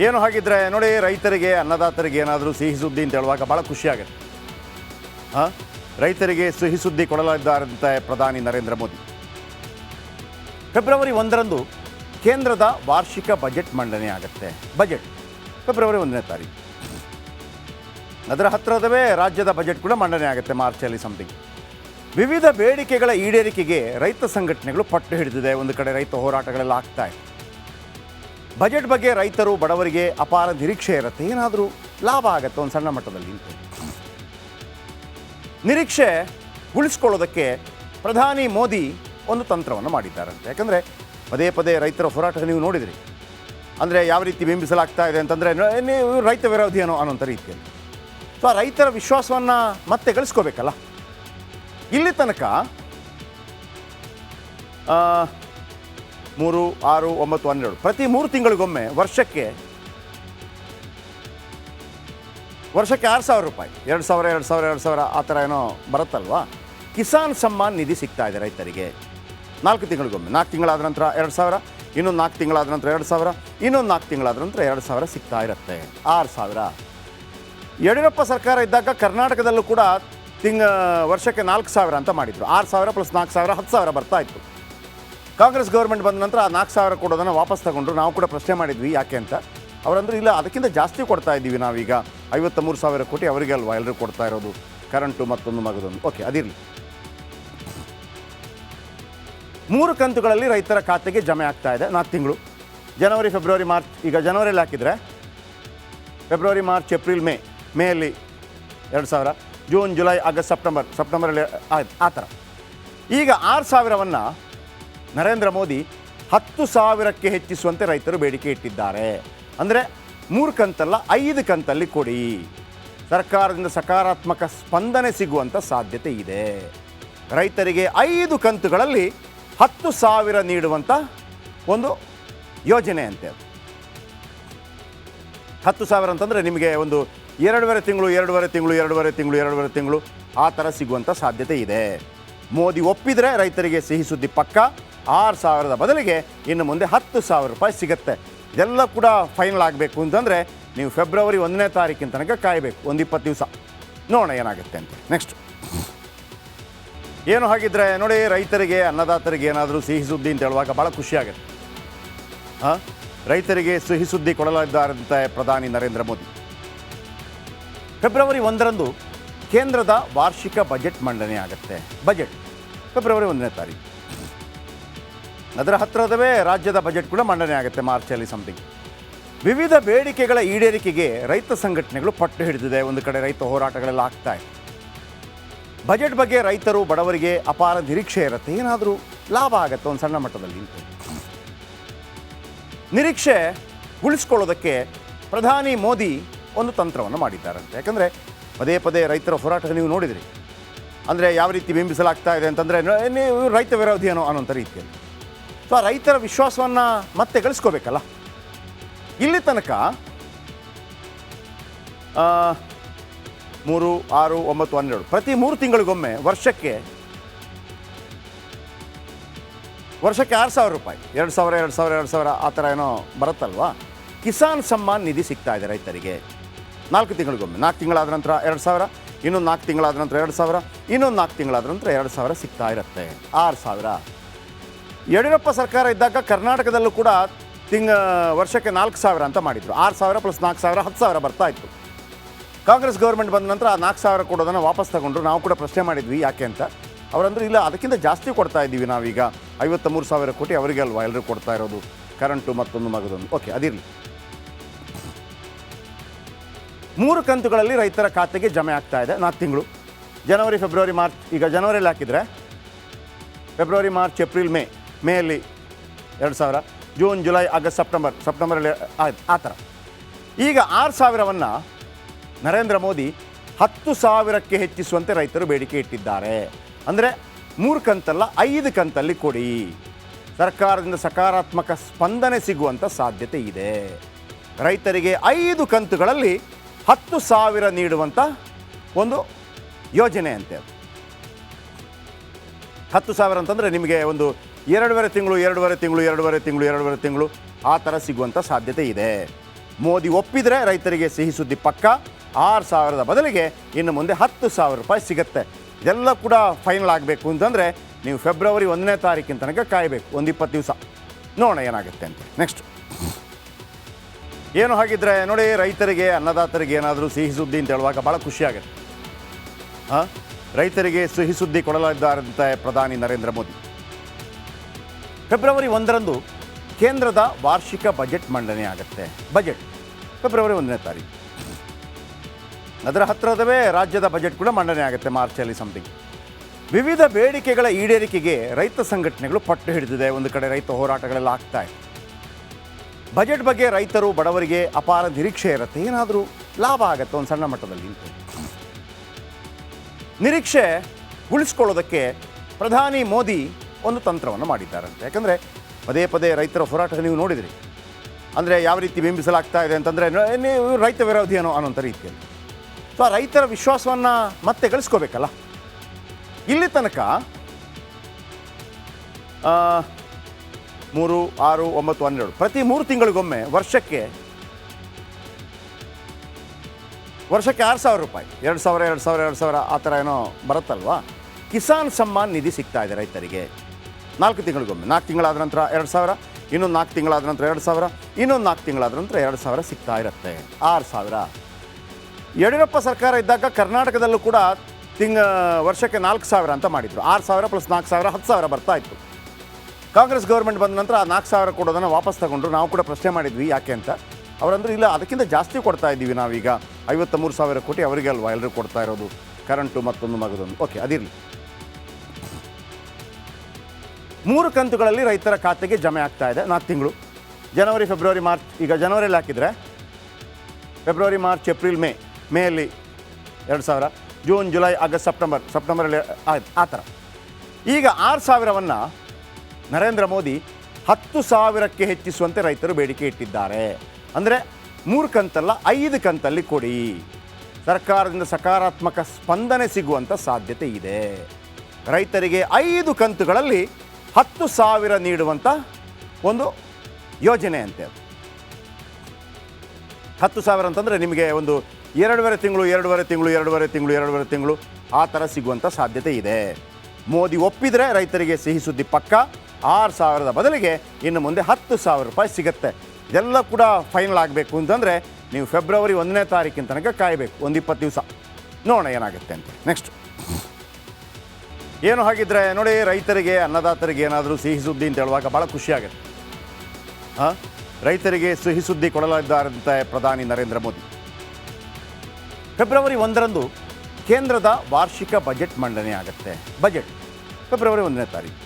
ಏನು ಹಾಗಿದ್ರೆ ನೋಡಿ, ರೈತರಿಗೆ ಅನ್ನದಾತರಿಗೆ ಏನಾದರೂ ಸಿಹಿ ಸುದ್ದಿ ಅಂತ ಹೇಳುವಾಗ ಭಾಳ ಖುಷಿಯಾಗುತ್ತೆ. ರೈತರಿಗೆ ಸಿಹಿ ಸುದ್ದಿ ಕೊಡಲಿದ್ದಾರಂತೆ ಪ್ರಧಾನಿ ನರೇಂದ್ರ ಮೋದಿ. ಫೆಬ್ರವರಿ 1ರಂದು ಕೇಂದ್ರದ ವಾರ್ಷಿಕ ಬಜೆಟ್ ಮಂಡನೆ ಆಗುತ್ತೆ. ಬಜೆಟ್ ಫೆಬ್ರವರಿ 1ನೇ ತಾರೀಕು. ಅದರ ಹತ್ತಿರದವೇ ರಾಜ್ಯದ ಬಜೆಟ್ ಕೂಡ ಮಂಡನೆ ಆಗುತ್ತೆ ಮಾರ್ಚಲ್ಲಿ ಸಮಥಿಂಗ್. ವಿವಿಧ ಬೇಡಿಕೆಗಳ ಈಡೇರಿಕೆಗೆ ರೈತ ಸಂಘಟನೆಗಳು ಪಟ್ಟು ಹಿಡಿದಿದೆ. ಒಂದು ಕಡೆ ರೈತ ಹೋರಾಟಗಳೆಲ್ಲ ಆಗ್ತಾ ಇದೆ. ಬಜೆಟ್ ಬಗ್ಗೆ ರೈತರು ಬಡವರಿಗೆ ಅಪಾರ ನಿರೀಕ್ಷೆ ಇರುತ್ತೆ, ಏನಾದರೂ ಲಾಭ ಆಗುತ್ತೆ ಒಂದು ಸಣ್ಣ ಮಟ್ಟದಲ್ಲಿ ಅಂತ. ನಿರೀಕ್ಷೆ ಉಳಿಸ್ಕೊಳ್ಳೋದಕ್ಕೆ ಪ್ರಧಾನಿ ಮೋದಿ ಒಂದು ತಂತ್ರವನ್ನು ಮಾಡಿದ್ದಾರಂತೆ. ಯಾಕಂದರೆ ಪದೇ ಪದೇ ರೈತರ ಹೋರಾಟ ನೀವು ನೋಡಿದ್ರಿ. ಅಂದರೆ ಯಾವ ರೀತಿ ಬಿಂಬಿಸಲಾಗ್ತಾ ಇದೆ ಅಂತಂದರೆ, ನೀವು ರೈತ ವಿರೋಧಿ ಅನ್ನೋಂಥ ರೀತಿಯಲ್ಲಿ. ಸೊ ಆ ರೈತರ ವಿಶ್ವಾಸವನ್ನು ಮತ್ತೆ ಗಳಿಸ್ಕೋಬೇಕಲ್ಲ. ಇಲ್ಲಿ ತನಕ 3, 6, 9, 12 ಪ್ರತಿ 3 ತಿಂಗಳಿಗೊಮ್ಮೆ ವರ್ಷಕ್ಕೆ 6,000 ರೂಪಾಯಿ, 2,000 ಆ ಥರ ಏನೋ ಬರುತ್ತಲ್ವಾ, ಕಿಸಾನ್ ಸಮ್ಮಾನ್ ನಿಧಿ ಸಿಗ್ತಾ ಇದೆ ರೈತರಿಗೆ 4 ತಿಂಗಳಿಗೊಮ್ಮೆ. 4 ತಿಂಗಳಾದ ನಂತರ 2,000, ಇನ್ನೊಂದು 4 ತಿಂಗಳಾದ ನಂತರ 2,000, ಇನ್ನೊಂದು 4 ತಿಂಗಳಾದ ನಂತರ 2,000 ಸಿಗ್ತಾ ಇರುತ್ತೆ. 6,000. ಯಡಿಯೂರಪ್ಪ ಸರ್ಕಾರ ಇದ್ದಾಗ ಕರ್ನಾಟಕದಲ್ಲೂ ಕೂಡ ವರ್ಷಕ್ಕೆ 4,000 ಅಂತ ಮಾಡಿದರು. 6,000 + 4,000 10,000 ಬರ್ತಾ ಇತ್ತು. ಕಾಂಗ್ರೆಸ್ ಗೌರ್ಮೆಂಟ್ ಬಂದ ನಂತರ ಆ 4,000 ಕೊಡೋದನ್ನು ವಾಪಸ್ ತಗೊಂಡ್ರು. ನಾವು ಕೂಡ ಪ್ರಶ್ನೆ ಮಾಡಿದ್ವಿ ಯಾಕೆ ಅಂತ. ಅವರಂದ್ರೆ ಇಲ್ಲ, ಅದಕ್ಕಿಂತ ಜಾಸ್ತಿ ಕೊಡ್ತಾ ಇದ್ದೀವಿ ನಾವೀಗ, 53,000 ಕೋಟಿ ಅವರಿಗೆ ಅಲ್ವಾ ಎಲ್ಲರೂ ಕೊಡ್ತಾ ಇರೋದು, ಕರೆಂಟು ಮತ್ತೊಂದು ಮಗದೊಂದು. ಓಕೆ, ಅದಿರಲಿ. 3 ಕಂತುಗಳಲ್ಲಿ ರೈತರ ಖಾತೆಗೆ ಜಮೆ ಆಗ್ತಾ ಇದೆ 4 ತಿಂಗಳು. ಜನವರಿ, ಫೆಬ್ರವರಿ, ಮಾರ್ಚ್. ಈಗ ಜನವರಿಯಲ್ಲಿ ಹಾಕಿದರೆ ಫೆಬ್ರವರಿ, ಮಾರ್ಚ್, ಏಪ್ರಿಲ್, ಮೇಯಲ್ಲಿ 2,000, ಜೂನ್, ಜುಲೈ, ಆಗಸ್ಟ್, ಸೆಪ್ಟೆಂಬರಲ್ಲಿ ಆ ಥರ. ಈಗ 6,000ವನ್ನು ನರೇಂದ್ರ ಮೋದಿ 10,000ಕ್ಕೆ ಹೆಚ್ಚಿಸುವಂತೆ ರೈತರು ಬೇಡಿಕೆ ಇಟ್ಟಿದ್ದಾರೆ. ಅಂದರೆ 3 ಕಂತಲ್ಲ 5 ಕಂತಲ್ಲಿ ಕೊಡಿ. ಸರ್ಕಾರದಿಂದ ಸಕಾರಾತ್ಮಕ ಸ್ಪಂದನೆ ಸಿಗುವಂಥ ಸಾಧ್ಯತೆ ಇದೆ. ರೈತರಿಗೆ 5 ಕಂತುಗಳಲ್ಲಿ 10,000 ನೀಡುವಂಥ ಒಂದು ಯೋಜನೆ ಅಂತೆ. 10,000 ಅಂತಂದರೆ ನಿಮಗೆ ಒಂದು 2.5 ತಿಂಗಳು ಆ ಥರ ಸಿಗುವಂಥ ಸಾಧ್ಯತೆ ಇದೆ. ಮೋದಿ ಒಪ್ಪಿದರೆ ರೈತರಿಗೆ ಸಿಹಿ ಸುದ್ದಿ ಪಕ್ಕ. 6,000ದ ಬದಲಿಗೆ ಇನ್ನು ಮುಂದೆ 10,000 ರೂಪಾಯಿ ಸಿಗುತ್ತೆ. ಇದೆಲ್ಲ ಕೂಡ ಫೈನಲ್ ಆಗಬೇಕು ಅಂತಂದರೆ ನೀವು ಫೆಬ್ರವರಿ 1ನೇ ತಾರೀಕಿನ ತನಕ ಕಾಯಬೇಕು, ಒಂದು 20 ದಿವಸ. ನೋಡೋಣ ಏನಾಗುತ್ತೆ ಅಂತ. ನೆಕ್ಸ್ಟ್ ಏನು ಹಾಗಿದ್ರೆ ನೋಡಿ, ರೈತರಿಗೆ ಅನ್ನದಾತರಿಗೆ ಏನಾದರೂ ಸಿಹಿ ಸುದ್ದಿ ಅಂತ ಹೇಳುವಾಗ ಭಾಳ ಖುಷಿಯಾಗುತ್ತೆ. ರೈತರಿಗೆ ಸಿಹಿ ಸುದ್ದಿ ಕೊಡಲಿದ್ದಾರಂತೆ ಪ್ರಧಾನಿ ನರೇಂದ್ರ ಮೋದಿ. ಫೆಬ್ರವರಿ 1ರಂದು ಕೇಂದ್ರದ ವಾರ್ಷಿಕ ಬಜೆಟ್ ಮಂಡನೆ ಆಗುತ್ತೆ. ಬಜೆಟ್ ಫೆಬ್ರವರಿ 1ನೇ ತಾರೀಕು. ಅದರ ಹತ್ತಿರದವೇ ರಾಜ್ಯದ ಬಜೆಟ್ ಕೂಡ ಮಂಡನೆ ಆಗುತ್ತೆ ಮಾರ್ಚಲ್ಲಿ ಸಮಥಿಂಗ್. ವಿವಿಧ ಬೇಡಿಕೆಗಳ ಈಡೇರಿಕೆಗೆ ರೈತ ಸಂಘಟನೆಗಳು ಪಟ್ಟು ಹಿಡಿದಿದೆ. ಒಂದು ಕಡೆ ರೈತ ಹೋರಾಟಗಳೆಲ್ಲ ಆಗ್ತಾ ಇದೆ. ಬಜೆಟ್ ಬಗ್ಗೆ ರೈತರು ಬಡವರಿಗೆ ಅಪಾರ ನಿರೀಕ್ಷೆ ಇರುತ್ತೆ, ಏನಾದರೂ ಲಾಭ ಆಗುತ್ತೆ ಒಂದು ಸಣ್ಣ ಮಟ್ಟದಲ್ಲಿ ಅಂತ. ನಿರೀಕ್ಷೆ ಉಳಿಸ್ಕೊಳ್ಳೋದಕ್ಕೆ ಪ್ರಧಾನಿ ಮೋದಿ ಒಂದು ತಂತ್ರವನ್ನು ಮಾಡಿದ್ದಾರಂತೆ. ಯಾಕಂದರೆ ಪದೇ ಪದೇ ರೈತರ ಹೋರಾಟ ನೀವು ನೋಡಿದ್ರಿ. ಅಂದರೆ ಯಾವ ರೀತಿ ಬಿಂಬಿಸಲಾಗ್ತಾ ಇದೆ ಅಂತಂದರೆ, ನೀವು ರೈತ ವಿರೋಧಿ ಅನ್ನೋಂಥ ರೀತಿಯಲ್ಲಿ. ಸೊ ಆ ರೈತರ ವಿಶ್ವಾಸವನ್ನು ಮತ್ತೆ ಗಳಿಸ್ಕೋಬೇಕಲ್ಲ. ಇಲ್ಲಿ ತನಕ 3, 6, 9, 12 ಪ್ರತಿ 3 ತಿಂಗಳಿಗೊಮ್ಮೆ ವರ್ಷಕ್ಕೆ 6,000 ರೂಪಾಯಿ, 2,000 ಆ ಥರ ಏನೋ ಬರುತ್ತಲ್ವಾ, ಕಿಸಾನ್ ಸಮ್ಮಾನ್ ನಿಧಿ ಸಿಗ್ತಾ ಇದೆ ರೈತರಿಗೆ 4 ತಿಂಗಳಿಗೊಮ್ಮೆ. 4 ತಿಂಗಳಾದ ನಂತರ 2,000, ಇನ್ನೊಂದು 4 ತಿಂಗಳಾದ ನಂತರ 2,000, ಇನ್ನೊಂದು 4 ತಿಂಗಳಾದ ನಂತರ 2,000 ಸಿಗ್ತಾ ಇರುತ್ತೆ. 6,000. ಯಡಿಯೂರಪ್ಪ ಸರ್ಕಾರ ಇದ್ದಾಗ ಕರ್ನಾಟಕದಲ್ಲೂ ಕೂಡ ವರ್ಷಕ್ಕೆ 4,000 ಅಂತ ಮಾಡಿದರು. 6,000 + 4,000 10,000 ಬರ್ತಾ ಇತ್ತು. ಕಾಂಗ್ರೆಸ್ ಗೌರ್ಮೆಂಟ್ ಬಂದ ನಂತರ ಆ 4,000 ಕೊಡೋದನ್ನು ವಾಪಸ್ ತಗೊಂಡ್ರು. ನಾವು ಕೂಡ ಪ್ರಶ್ನೆ ಮಾಡಿದ್ವಿ ಯಾಕೆ ಅಂತ. ಅವರಂದ್ರೆ ಇಲ್ಲ, ಅದಕ್ಕಿಂತ ಜಾಸ್ತಿ ಕೊಡ್ತಾ ಇದ್ದೀವಿ ನಾವೀಗ, 53,000 ಕೋಟಿ ಅವರಿಗೆ ಅಲ್ವಾ ಎಲ್ಲರೂ ಕೊಡ್ತಾ ಇರೋದು, ಕರೆಂಟು ಮತ್ತೊಂದು ಮಗದೊಂದು. ಓಕೆ, ಅದಿರಲಿ. 3 ಕಂತುಗಳಲ್ಲಿ ರೈತರ ಖಾತೆಗೆ ಜಮೆ ಆಗ್ತಾ ಇದೆ 4 ತಿಂಗಳು. ಜನವರಿ, ಫೆಬ್ರವರಿ, ಮಾರ್ಚ್. ಈಗ ಜನವರಿಯಲ್ಲಿ ಹಾಕಿದರೆ ಫೆಬ್ರವರಿ, ಮಾರ್ಚ್, ಏಪ್ರಿಲ್, ಮೇಯಲ್ಲಿ 2,000, ಜೂನ್, ಜುಲೈ, ಆಗಸ್ಟ್, ಸೆಪ್ಟೆಂಬರಲ್ಲಿ ಆ ಥರ. ಈಗ 6,000ವನ್ನು ನರೇಂದ್ರ ಮೋದಿ 10,000ಕ್ಕೆ ಹೆಚ್ಚಿಸುವಂತೆ ರೈತರು ಬೇಡಿಕೆ ಇಟ್ಟಿದ್ದಾರೆ. ಅಂದರೆ 3 ಕಂತಲ್ಲ 5 ಕಂತಲ್ಲಿ ಕೊಡಿ. ಸರ್ಕಾರದಿಂದ ಸಕಾರಾತ್ಮಕ ಸ್ಪಂದನೆ ಸಿಗುವಂಥ ಸಾಧ್ಯತೆ ಇದೆ. ರೈತರಿಗೆ 5 ಕಂತುಗಳಲ್ಲಿ 10,000 ನೀಡುವಂಥ ಒಂದು ಯೋಜನೆ ಅಂತೆ. 10,000 ಅಂತಂದರೆ ನಿಮಗೆ ಒಂದು 2.5 ತಿಂಗಳು ಆ ಥರ ಸಿಗುವಂಥ ಸಾಧ್ಯತೆ ಇದೆ. ಮೋದಿ ಒಪ್ಪಿದರೆ ರೈತರಿಗೆ ಸಿಹಿ ಸುದ್ದಿ ಪಕ್ಕ. 6,000 ಬದಲಿಗೆ ಇನ್ನು ಮುಂದೆ 10,000 ರೂಪಾಯಿ ಸಿಗುತ್ತೆ. ಇದೆಲ್ಲ ಕೂಡ ಫೈನಲ್ ಆಗಬೇಕು ಅಂತಂದರೆ ನೀವು ಫೆಬ್ರವರಿ 1ನೇ ತಾರೀಕಿನ ತನಕ ಕಾಯಬೇಕು, ಒಂದು 20 ದಿವಸ. ನೋಡೋಣ ಏನಾಗುತ್ತೆ ಅಂತ. ನೆಕ್ಸ್ಟ್ ಏನು ಹಾಗಿದ್ರೆ ನೋಡಿ, ರೈತರಿಗೆ ಅನ್ನದಾತರಿಗೆ ಏನಾದರೂ ಸಿಹಿ ಸುದ್ದಿ ಅಂತ ಹೇಳುವಾಗ ಭಾಳ ಖುಷಿಯಾಗುತ್ತೆ. ರೈತರಿಗೆ ಸಿಹಿ ಸುದ್ದಿ ಕೊಡಲಿದ್ದಾರಂತೆ ಪ್ರಧಾನಿ ನರೇಂದ್ರ ಮೋದಿ. ಫೆಬ್ರವರಿ 1ರಂದು ಕೇಂದ್ರದ ವಾರ್ಷಿಕ ಬಜೆಟ್ ಮಂಡನೆ ಆಗುತ್ತೆ. ಬಜೆಟ್ ಫೆಬ್ರವರಿ 1ನೇ ತಾರೀಕು. ಅದರ ಹತ್ತಿರದವೇ ರಾಜ್ಯದ ಬಜೆಟ್ ಕೂಡ ಮಂಡನೆ ಆಗುತ್ತೆ ಮಾರ್ಚಲ್ಲಿ ಸಮಥಿಂಗ್. ವಿವಿಧ ಬೇಡಿಕೆಗಳ ಈಡೇರಿಕೆಗೆ ರೈತ ಸಂಘಟನೆಗಳು ಪಟ್ಟು ಹಿಡಿದಿದೆ. ಒಂದು ಕಡೆ ರೈತ ಹೋರಾಟಗಳೆಲ್ಲ ಆಗ್ತಾ ಇದೆ. ಬಜೆಟ್ ಬಗ್ಗೆ ರೈತರು ಬಡವರಿಗೆ ಅಪಾರ ನಿರೀಕ್ಷೆ ಇರುತ್ತೆ, ಏನಾದರೂ ಲಾಭ ಆಗುತ್ತೆ ಒಂದು ಸಣ್ಣ ಮಟ್ಟದಲ್ಲಿ ಅಂತ. ನಿರೀಕ್ಷೆ ಉಳಿಸ್ಕೊಳ್ಳೋದಕ್ಕೆ ಪ್ರಧಾನಿ ಮೋದಿ ಒಂದು ತಂತ್ರವನ್ನು ಮಾಡಿದ್ದಾರಂತೆ. ಯಾಕಂದರೆ ಪದೇ ಪದೇ ರೈತರ ಹೋರಾಟ ನೀವು ನೋಡಿದಿರಿ. ಅಂದರೆ ಯಾವ ರೀತಿ ಬಿಂಬಿಸಲಾಗ್ತಾ ಇದೆ ಅಂತಂದರೆ ನೀವು ರೈತ ವಿರೋಧಿ ಅನ್ನೋಂಥ ರೀತಿಯಲ್ಲಿ. ಸೊ ಆ ರೈತರ ವಿಶ್ವಾಸವನ್ನು ಮತ್ತೆ ಗಳಿಸ್ಕೋಬೇಕಲ್ಲ. ಇಲ್ಲಿ ತನಕ 3, 6, 9, 12 ಪ್ರತಿ 3 ತಿಂಗಳಿಗೊಮ್ಮೆ ವರ್ಷಕ್ಕೆ 6,000 ರೂಪಾಯಿ, 2,000, 2,000, 2,000 ಆ ಥರ ಏನೋ ಬರುತ್ತಲ್ವಾ. ಕಿಸಾನ್ ಸಮ್ಮಾನ್ ನಿಧಿ ಸಿಗ್ತಾ ಇದೆ ರೈತರಿಗೆ 4 ತಿಂಗಳಿಗೊಮ್ಮೆ. 4 ತಿಂಗಳಾದ ನಂತರ 2,000, ಇನ್ನೊಂದು 4 ತಿಂಗಳಾದ ನಂತರ 2,000, ಇನ್ನೊಂದು 4 ತಿಂಗಳಾದ ನಂತರ 2,000 ಸಿಗ್ತಾ ಇರುತ್ತೆ. 6,000. ಯಡಿಯೂರಪ್ಪ ಸರ್ಕಾರ ಇದ್ದಾಗ ಕರ್ನಾಟಕದಲ್ಲೂ ಕೂಡ ವರ್ಷಕ್ಕೆ 4,000 ಅಂತ ಮಾಡಿದರು. 6,000 + 4,000 10,000 ಬರ್ತಾ ಇತ್ತು. ಕಾಂಗ್ರೆಸ್ ಗೌರ್ಮೆಂಟ್ ಬಂದ ನಂತರ ಆ 4,000 ಕೊಡೋದನ್ನು ವಾಪಸ್ ತಗೊಂಡ್ರು. ನಾವು ಕೂಡ ಪ್ರಶ್ನೆ ಮಾಡಿದ್ವಿ ಯಾಕೆ ಅಂತ. ಅವರಂದ್ರೆ ಇಲ್ಲ, ಅದಕ್ಕಿಂತ ಜಾಸ್ತಿ ಕೊಡ್ತಾ ಇದ್ದೀವಿ ನಾವೀಗ, 53,000 ಕೋಟಿ ಅವರಿಗೆ ಅಲ್ವಾ ಎಲ್ಲರೂ ಕೊಡ್ತಾ ಇರೋದು, ಕರೆಂಟು ಮತ್ತೊಂದು ಮಗದೊಂದು. ಓಕೆ, ಅದಿರಲಿ. 3 ಕಂತುಗಳಲ್ಲಿ ರೈತರ ಖಾತೆಗೆ ಜಮೆ ಆಗ್ತಾ ಇದೆ 4 ತಿಂಗಳು. ಜನವರಿ, ಫೆಬ್ರವರಿ, ಮಾರ್ಚ್. ಈಗ ಜನವರಿಯಲ್ಲಿ ಹಾಕಿದರೆ ಫೆಬ್ರವರಿ, ಮಾರ್ಚ್, ಏಪ್ರಿಲ್, ಮೇಯಲ್ಲಿ 2,000, ಜೂನ್, ಜುಲೈ, ಆಗಸ್ಟ್, ಸೆಪ್ಟೆಂಬರಲ್ಲಿ ಆ ಥರ. ಈಗ 6,000ವನ್ನು ನರೇಂದ್ರ ಮೋದಿ 10,000ಕ್ಕೆ ಹೆಚ್ಚಿಸುವಂತೆ ರೈತರು ಬೇಡಿಕೆ ಇಟ್ಟಿದ್ದಾರೆ. ಅಂದರೆ 3 ಕಂತಲ್ಲ 5 ಕಂತಲ್ಲಿ ಕೊಡಿ. ಸರ್ಕಾರದಿಂದ ಸಕಾರಾತ್ಮಕ ಸ್ಪಂದನೆ ಸಿಗುವಂಥ ಸಾಧ್ಯತೆ ಇದೆ. ರೈತರಿಗೆ 5 ಕಂತುಗಳಲ್ಲಿ 10,000 ನೀಡುವಂಥ ಒಂದು ಯೋಜನೆ ಅಂತೆ. 10,000 ಅಂತಂದರೆ ನಿಮಗೆ ಒಂದು 2.5 ತಿಂಗಳು, 2.5 ತಿಂಗಳು, 2.5 ತಿಂಗಳು, 2.5 ತಿಂಗಳು ಆ ಥರ ಸಿಗುವಂಥ ಸಾಧ್ಯತೆ ಇದೆ. ಮೋದಿ ಒಪ್ಪಿದರೆ ರೈತರಿಗೆ ಸಿಹಿ ಸುದ್ದಿ ಪಕ್ಕ. 6,000 ಬದಲಿಗೆ ಇನ್ನು ಮುಂದೆ 10,000 ರೂಪಾಯಿ ಸಿಗುತ್ತೆ. ಇದೆಲ್ಲ ಕೂಡ ಫೈನಲ್ ಆಗಬೇಕು ಅಂತಂದರೆ ನೀವು ಫೆಬ್ರವರಿ 1ನೇ ತಾರೀಕಿನ ತನಕ ಕಾಯಬೇಕು, ಒಂದು 20 ದಿವಸ. ನೋಡೋಣ ಏನಾಗುತ್ತೆ ಅಂತ. ನೆಕ್ಸ್ಟ್ ಏನು ಹಾಗಿದ್ರೆ ನೋಡಿ, ರೈತರಿಗೆ ಅನ್ನದಾತರಿಗೆ ಏನಾದರೂ ಸಿಹಿ ಸುದ್ದಿ ಅಂತ ಹೇಳುವಾಗ ಭಾಳ ಖುಷಿಯಾಗುತ್ತೆ. ರೈತರಿಗೆ ಸಿಹಿ ಸುದ್ದಿ ಕೊಡಲಿದ್ದಾರಂತೆ ಪ್ರಧಾನಿ ನರೇಂದ್ರ ಮೋದಿ. ಫೆಬ್ರವರಿ 1ರಂದು ಕೇಂದ್ರದ ವಾರ್ಷಿಕ ಬಜೆಟ್ ಮಂಡನೆ ಆಗುತ್ತೆ. ಬಜೆಟ್ ಫೆಬ್ರವರಿ 1ನೇ ತಾರೀಕು.